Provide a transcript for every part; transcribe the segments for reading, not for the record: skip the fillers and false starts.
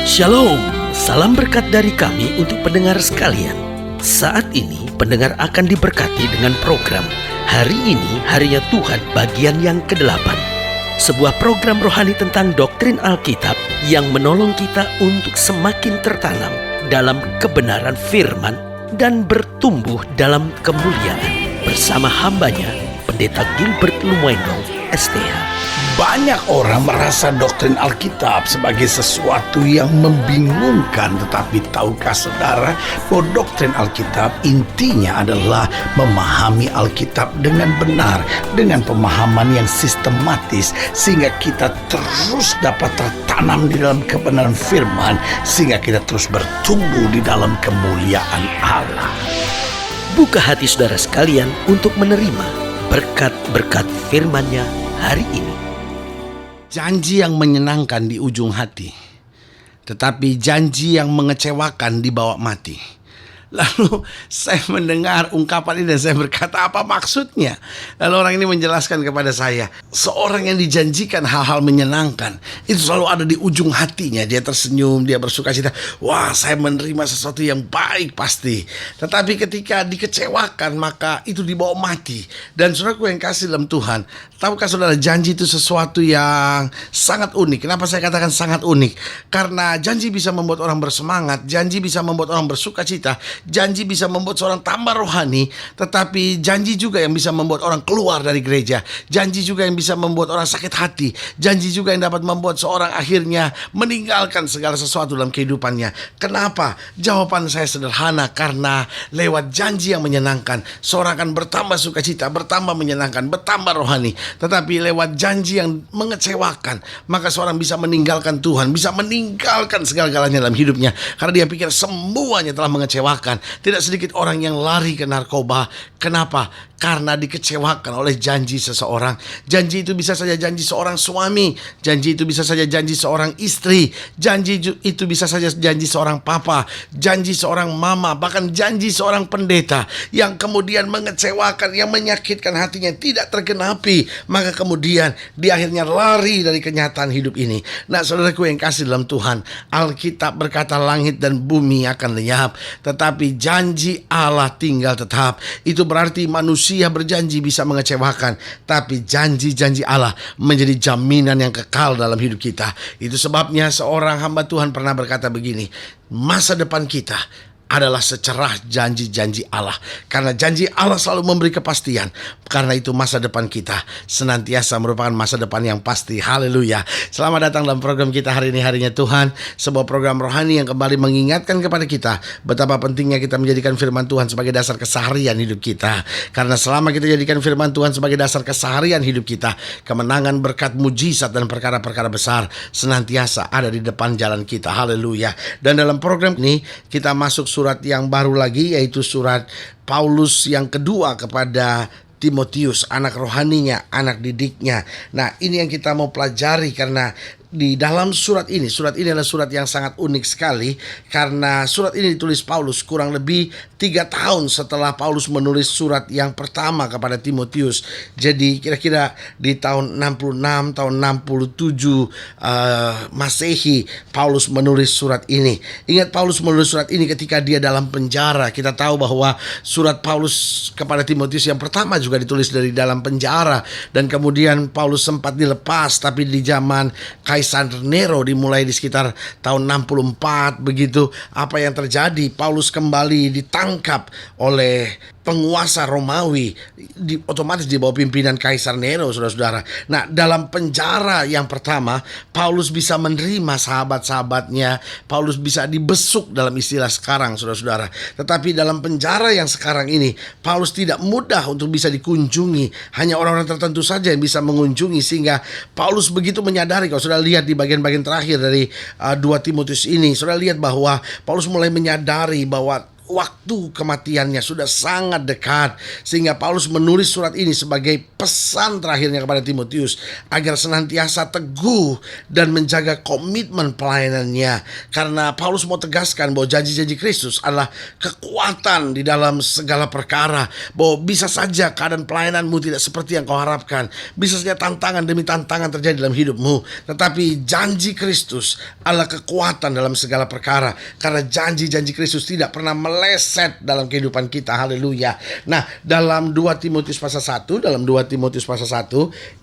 Shalom, salam berkat dari kami untuk pendengar sekalian. Saat ini pendengar akan diberkati dengan program Hari Ini Harinya Tuhan bagian yang ke-8. Sebuah program rohani tentang doktrin Alkitab yang menolong kita untuk semakin tertanam dalam kebenaran firman dan bertumbuh dalam kemuliaan. Bersama hambanya, Pendeta Gilbert Lumwendo, STH. Banyak orang merasa doktrin Alkitab sebagai sesuatu yang membingungkan. Tetapi tahukah saudara bahwa doktrin Alkitab intinya adalah memahami Alkitab dengan benar, dengan pemahaman yang sistematis, sehingga kita terus dapat tertanam di dalam kebenaran firman, sehingga kita terus bertumbuh di dalam kemuliaan Allah. Buka hati saudara sekalian untuk menerima berkat-berkat firman-Nya hari ini. Janji yang menyenangkan di ujung hati, tetapi janji yang mengecewakan dibawa mati. Lalu saya mendengar ungkapan ini dan saya berkata, apa maksudnya? Lalu orang ini menjelaskan kepada saya, seorang yang dijanjikan hal-hal menyenangkan itu selalu ada di ujung hatinya. Dia tersenyum, dia bersuka cita, wah saya menerima sesuatu yang baik pasti. Tetapi ketika dikecewakan maka itu dibawa mati. Dan saudaraku yang kasih dalam Tuhan, tahukah saudara, janji itu sesuatu yang sangat unik. Kenapa saya katakan sangat unik? Karena janji bisa membuat orang bersemangat, janji bisa membuat orang bersuka cita, janji bisa membuat seorang tambah rohani, tetapi janji juga yang bisa membuat orang keluar dari gereja. Janji juga yang bisa membuat orang sakit hati. Janji juga yang dapat membuat seorang akhirnya meninggalkan segala sesuatu dalam kehidupannya. Kenapa? Jawaban saya sederhana, karena lewat janji yang menyenangkan, seorang akan bertambah sukacita, bertambah menyenangkan, bertambah rohani. Tetapi lewat janji yang mengecewakan, maka seorang bisa meninggalkan Tuhan, bisa meninggalkan segala-galanya dalam hidupnya, karena dia pikir semuanya telah mengecewakan. Tidak sedikit orang yang lari ke narkoba. Kenapa? Karena dikecewakan oleh janji seseorang. Janji itu bisa saja janji seorang suami, janji itu bisa saja janji seorang istri, janji itu bisa saja janji seorang papa, janji seorang mama, bahkan janji seorang pendeta yang kemudian mengecewakan, yang menyakitkan hatinya, tidak tergenapi. Maka kemudian dia akhirnya lari dari kenyataan hidup ini. Nah, saudaraku yang kasih dalam Tuhan, Alkitab berkata langit dan bumi akan lenyap, tetapi janji Allah tinggal tetap. Itu berarti manusia berjanji bisa mengecewakan, tapi janji-janji Allah menjadi jaminan yang kekal dalam hidup kita. Itu sebabnya seorang hamba Tuhan pernah berkata begini, masa depan kita adalah secerah janji-janji Allah. Karena janji Allah selalu memberi kepastian. Karena itu masa depan kita senantiasa merupakan masa depan yang pasti. Haleluya. Selamat datang dalam program kita Hari Ini Harinya Tuhan, sebuah program rohani yang kembali mengingatkan kepada kita betapa pentingnya kita menjadikan firman Tuhan sebagai dasar keseharian hidup kita. Karena selama kita jadikan firman Tuhan sebagai dasar keseharian hidup kita, kemenangan, berkat, mujizat, dan perkara-perkara besar senantiasa ada di depan jalan kita. Haleluya. Dan dalam program ini kita masuk surat yang baru lagi, yaitu surat Paulus yang kedua kepada Timotius, anak rohaninya, anak didiknya. Nah, ini yang kita mau pelajari, karena di dalam surat ini adalah surat yang sangat unik sekali, karena surat ini ditulis Paulus kurang lebih 3 tahun setelah Paulus menulis surat yang pertama kepada Timotius. Jadi kira-kira di tahun 66, tahun 67 Masehi, Paulus menulis surat ini. Ingat, Paulus menulis surat ini ketika dia dalam penjara. Kita tahu bahwa surat Paulus kepada Timotius yang pertama juga ditulis dari dalam penjara, dan kemudian Paulus sempat dilepas, tapi di zaman Kaisar Nero dimulai di sekitar tahun 64 begitu. Apa yang terjadi? Paulus kembali ditangkap oleh penguasa Romawi, otomatis di bawah pimpinan Kaisar Nero, saudara-saudara. Nah, dalam penjara yang pertama, Paulus bisa menerima sahabat-sahabatnya. Paulus bisa dibesuk dalam istilah sekarang, saudara-saudara. Tetapi dalam penjara yang sekarang ini, Paulus tidak mudah untuk bisa dikunjungi. Hanya orang-orang tertentu saja yang bisa mengunjungi, sehingga Paulus begitu menyadari. Kalau sudah lihat di bagian-bagian terakhir dari 2 Timotius ini, sudah lihat bahwa Paulus mulai menyadari bahwa waktu kematiannya sudah sangat dekat, sehingga Paulus menulis surat ini sebagai pesan terakhirnya kepada Timotius agar senantiasa teguh dan menjaga komitmen pelayanannya. Karena Paulus mau tegaskan bahwa janji-janji Kristus adalah kekuatan di dalam segala perkara, bahwa bisa saja keadaan pelayananmu tidak seperti yang kau harapkan, bisa saja tantangan demi tantangan terjadi dalam hidupmu, tetapi janji Kristus adalah kekuatan dalam segala perkara, karena janji-janji Kristus tidak pernah meleset dalam kehidupan kita. Haleluya. Nah, dalam 2 Timotius pasal 1,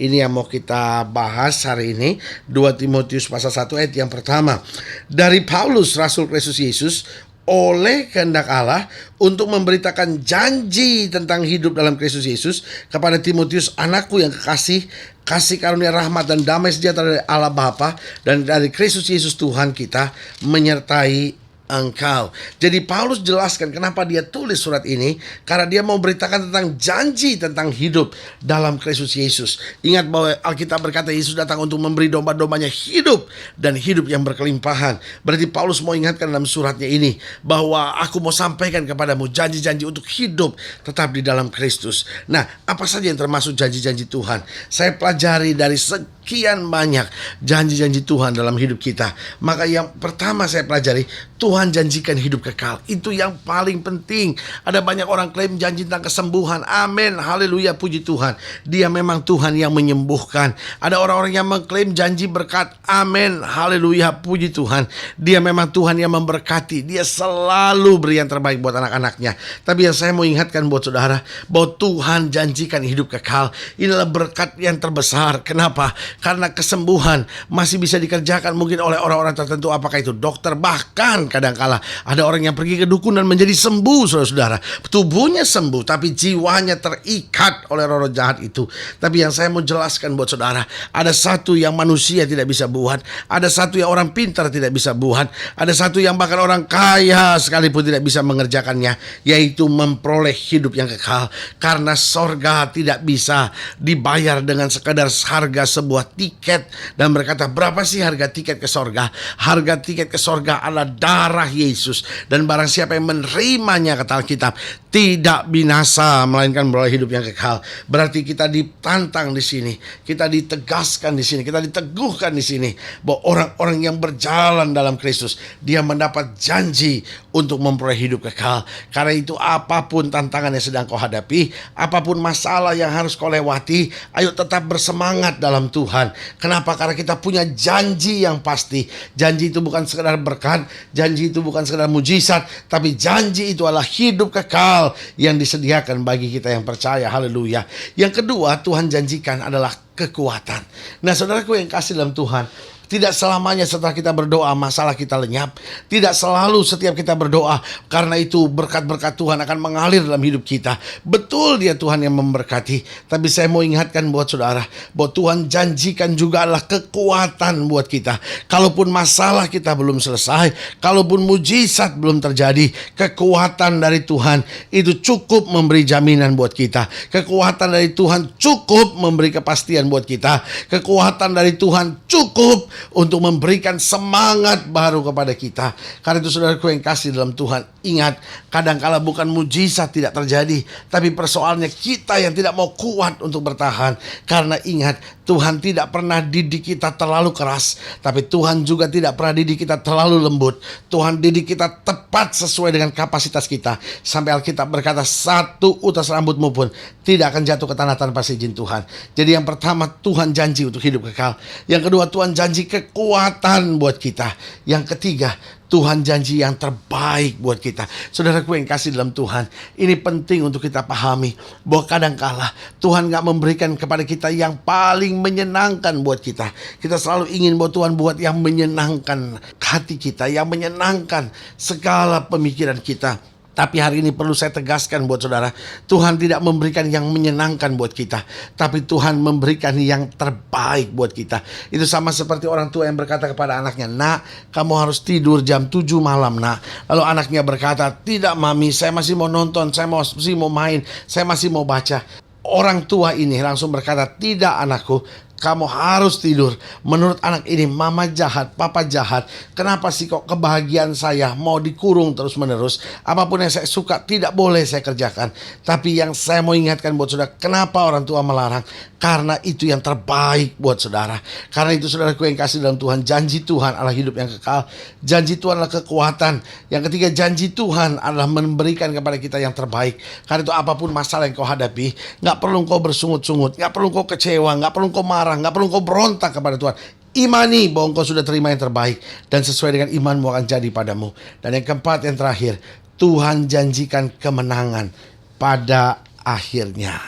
ini yang mau kita bahas hari ini. 2 Timotius pasal 1 ayat yang pertama. Dari Paulus, Rasul Kristus Yesus, oleh kehendak Allah, untuk memberitakan janji tentang hidup dalam Kristus Yesus kepada Timotius, anakku yang kekasih, kasih karunia rahmat dan damai sejahtera dari Allah Bapa dan dari Kristus Yesus Tuhan kita menyertai engkau. Jadi Paulus jelaskan kenapa dia tulis surat ini, karena dia mau beritakan tentang janji tentang hidup dalam Kristus Yesus. Ingat bahwa Alkitab berkata Yesus datang untuk memberi domba-dombanya hidup dan hidup yang berkelimpahan. Berarti Paulus mau ingatkan dalam suratnya ini bahwa aku mau sampaikan kepadamu janji-janji untuk hidup tetap di dalam Kristus. Nah, apa saja yang termasuk janji-janji Tuhan? Saya pelajari dari sekian banyak janji-janji Tuhan dalam hidup kita. Maka yang pertama saya pelajari, Tuhan janjikan hidup kekal. Itu yang paling penting. Ada banyak orang klaim janji tentang kesembuhan. Amin, haleluya, puji Tuhan. Dia memang Tuhan yang menyembuhkan. Ada orang-orang yang mengklaim janji berkat. Amin, haleluya, puji Tuhan. Dia memang Tuhan yang memberkati. Dia selalu beri yang terbaik buat anak-anaknya. Tapi yang saya mau ingatkan buat saudara, bahwa Tuhan janjikan hidup kekal. Inilah berkat yang terbesar. Kenapa? Karena kesembuhan masih bisa dikerjakan mungkin oleh orang-orang tertentu. Apakah itu dokter, bahkan kadangkala ada orang yang pergi ke dukun dan menjadi sembuh, saudara-saudara. Tubuhnya sembuh, tapi jiwanya terikat oleh roh jahat itu. Tapi yang saya mau jelaskan buat saudara, ada satu yang manusia tidak bisa buat, ada satu yang orang pintar tidak bisa buat, ada satu yang bahkan orang kaya sekalipun tidak bisa mengerjakannya, yaitu memperoleh hidup yang kekal. Karena sorga tidak bisa dibayar dengan sekadar harga sebuah tiket. Dan berkata, berapa sih harga tiket ke sorga? Harga tiket ke sorga adalah darah Yesus, dan barang siapa yang menerimanya, kata Alkitab, tidak binasa melainkan beroleh hidup yang kekal. Berarti kita ditantang di sini, kita ditegaskan di sini, kita diteguhkan di sini bahwa orang-orang yang berjalan dalam Kristus, dia mendapat janji untuk memperoleh hidup kekal. Karena itu apapun tantangan yang sedang kau hadapi, apapun masalah yang harus kau lewati, ayo tetap bersemangat dalam Tuhan. Kenapa? Karena kita punya janji yang pasti. Janji itu bukan sekedar berkat, janji itu bukan sekedar mujizat, tapi janji itu adalah hidup kekal yang disediakan bagi kita yang percaya. Haleluya. Yang kedua, Tuhan janjikan adalah kekuatan. Nah, saudaraku yang kasih dalam Tuhan, tidak selamanya setelah kita berdoa masalah kita lenyap. Tidak selalu setiap kita berdoa karena itu berkat-berkat Tuhan akan mengalir dalam hidup kita. Betul, dia Tuhan yang memberkati. Tapi saya mau ingatkan buat saudara bahwa Tuhan janjikan juga adalah kekuatan buat kita. Kalaupun masalah kita belum selesai, kalaupun mujizat belum terjadi, kekuatan dari Tuhan itu cukup memberi jaminan buat kita. Kekuatan dari Tuhan cukup memberi kepastian buat kita. Kekuatan dari Tuhan cukup untuk memberikan semangat baru kepada kita. Karena itu saudaraku yang kasih dalam Tuhan, ingat, kadangkala bukan mujizat tidak terjadi, tapi persoalannya kita yang tidak mau kuat untuk bertahan. Karena ingat, Tuhan tidak pernah didik kita terlalu keras, tapi Tuhan juga tidak pernah didik kita terlalu lembut. Tuhan didik kita tepat sesuai dengan kapasitas kita. Sampai Alkitab berkata, satu utas rambutmu pun tidak akan jatuh ke tanah tanpa izin Tuhan. Jadi yang pertama, Tuhan janji untuk hidup kekal. Yang kedua, Tuhan janji kekuatan buat kita. Yang ketiga, Tuhan janji yang terbaik buat kita. Saudaraku yang kasih dalam Tuhan, ini penting untuk kita pahami bahwa kadangkala Tuhan gak memberikan kepada kita yang paling menyenangkan buat kita. Kita selalu ingin bahwa Tuhan buat yang menyenangkan hati kita, yang menyenangkan segala pemikiran kita. Tapi hari ini perlu saya tegaskan buat saudara, Tuhan tidak memberikan yang menyenangkan buat kita, tapi Tuhan memberikan yang terbaik buat kita. Itu sama seperti orang tua yang berkata kepada anaknya, nak, kamu harus tidur jam 7 malam, nak. Lalu anaknya berkata, tidak mami, saya masih mau nonton, saya masih mau main, saya masih mau baca. Orang tua ini langsung berkata, tidak anakku, kamu harus tidur. Menurut anak ini, mama jahat, papa jahat. Kenapa sih kok kebahagiaan saya mau dikurung terus-menerus? Apapun yang saya suka tidak boleh saya kerjakan. Tapi yang saya mau ingatkan buat saudara, kenapa orang tua melarang? Karena itu yang terbaik buat saudara. Karena itu saudaraku yang kasih dalam Tuhan, janji Tuhan adalah hidup yang kekal. Janji Tuhan adalah kekuatan. Yang ketiga, janji Tuhan adalah memberikan kepada kita yang terbaik. Karena itu apapun masalah yang kau hadapi, gak perlu kau bersungut-sungut, gak perlu kau kecewa, gak perlu kau marah, gak perlu kau berontak kepada Tuhan. Imani bahwa engkau sudah terima yang terbaik, dan sesuai dengan imanmu akan jadi padamu. Dan yang keempat, yang terakhir, Tuhan janjikan kemenangan pada akhirnya.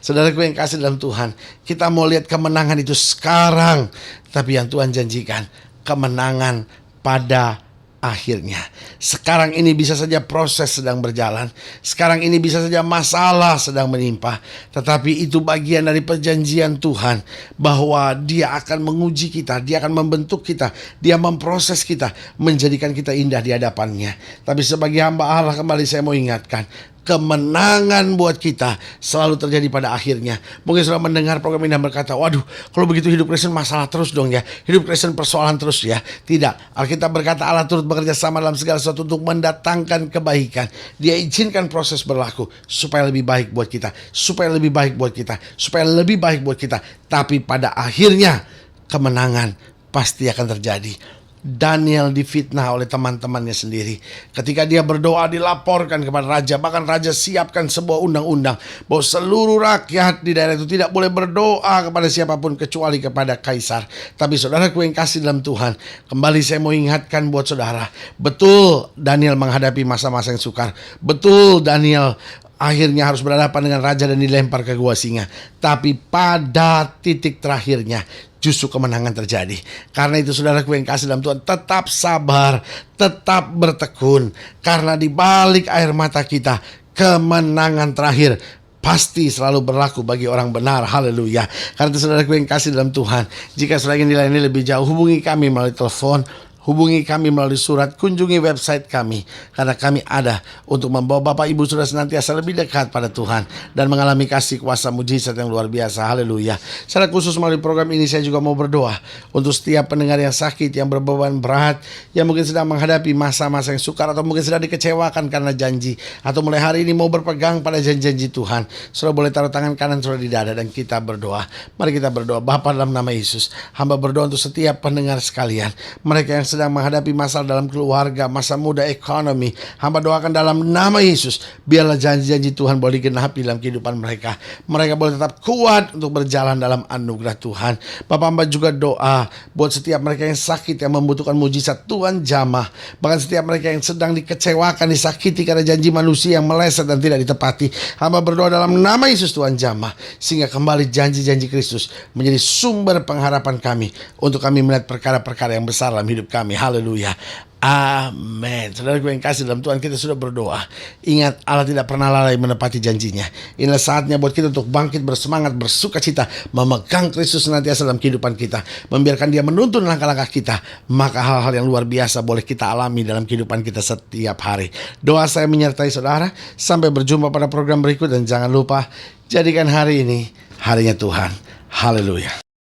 Saudaraku yang kasih dalam Tuhan, kita mau lihat kemenangan itu sekarang, tapi yang Tuhan janjikan kemenangan pada akhirnya. Sekarang ini bisa saja proses sedang berjalan, sekarang ini bisa saja masalah sedang menimpa, tetapi itu bagian dari perjanjian Tuhan bahwa Dia akan menguji kita, Dia akan membentuk kita, Dia memproses kita, menjadikan kita indah di hadapannya. Tapi sebagai hamba Allah, kembali saya mau ingatkan, kemenangan buat kita selalu terjadi pada akhirnya. Mungkin sudah mendengar program ini dan berkata, waduh, kalau begitu hidup Kristen masalah terus dong ya, hidup Kristen persoalan terus ya. Tidak, Alkitab berkata Allah turut bekerja sama dalam segala sesuatu untuk mendatangkan kebaikan. Dia izinkan proses berlaku supaya lebih baik buat kita, supaya lebih baik buat kita, supaya lebih baik buat kita. Tapi pada akhirnya kemenangan pasti akan terjadi. Daniel difitnah oleh teman-temannya sendiri. Ketika dia berdoa, dilaporkan kepada raja. Bahkan raja siapkan sebuah undang-undang bahwa seluruh rakyat di daerah itu tidak boleh berdoa kepada siapapun kecuali kepada kaisar. Tapi saudaraku yang kasih dalam Tuhan, kembali saya mau ingatkan buat saudara, betul Daniel menghadapi masa-masa yang sukar. Betul Daniel akhirnya harus berhadapan dengan raja dan dilempar ke gua singa. Tapi pada titik terakhirnya justru kemenangan terjadi. Karena itu saudaraku yang kasih dalam Tuhan, tetap sabar, tetap bertekun. Karena di balik air mata kita, kemenangan terakhir pasti selalu berlaku bagi orang benar. Haleluya. Karena itu saudaraku yang kasih dalam Tuhan, jika saudara ingin dilayani lebih jauh, hubungi kami melalui telepon, hubungi kami melalui surat, kunjungi website kami. Karena kami ada untuk membawa Bapak Ibu Saudara senantiasa lebih dekat pada Tuhan dan mengalami kasih kuasa mujizat yang luar biasa. Haleluya. Secara khusus melalui program ini saya juga mau berdoa untuk setiap pendengar yang sakit, yang berbeban berat, yang mungkin sedang menghadapi masa-masa yang sukar, atau mungkin sedang dikecewakan karena janji, atau mulai hari ini mau berpegang pada janji-janji Tuhan. Saudara boleh taruh tangan kanan saudara di dada dan kita berdoa. Mari kita berdoa. Bapa, dalam nama Yesus, hamba berdoa untuk setiap pendengar sekalian, mereka yang sedang menghadapi masalah dalam keluarga, masa muda, ekonomi. Hamba doakan dalam nama Yesus, biarlah janji-janji Tuhan boleh digenapi dalam kehidupan mereka. Mereka boleh tetap kuat untuk berjalan dalam anugerah Tuhan. Bapak, hamba juga doa buat setiap mereka yang sakit, yang membutuhkan mujizat, Tuhan jamah. Bahkan setiap mereka yang sedang dikecewakan, disakiti karena janji manusia yang meleset dan tidak ditepati, hamba berdoa dalam nama Yesus, Tuhan jamah, sehingga kembali janji-janji Kristus menjadi sumber pengharapan kami, untuk kami melihat perkara-perkara yang besar dalam hidup kami. Haleluya. Amin. Saudaraku yang kasih dalam Tuhan, kita sudah berdoa. Ingat, Allah tidak pernah lalai menepati janjinya. Inilah saatnya buat kita untuk bangkit, bersemangat, bersuka cita, memegang Kristus senantiasa dalam kehidupan kita, membiarkan Dia menuntun langkah-langkah kita. Maka hal-hal yang luar biasa boleh kita alami dalam kehidupan kita setiap hari. Doa saya menyertai saudara. Sampai berjumpa pada program berikut, dan jangan lupa, jadikan hari ini harinya Tuhan. Haleluya.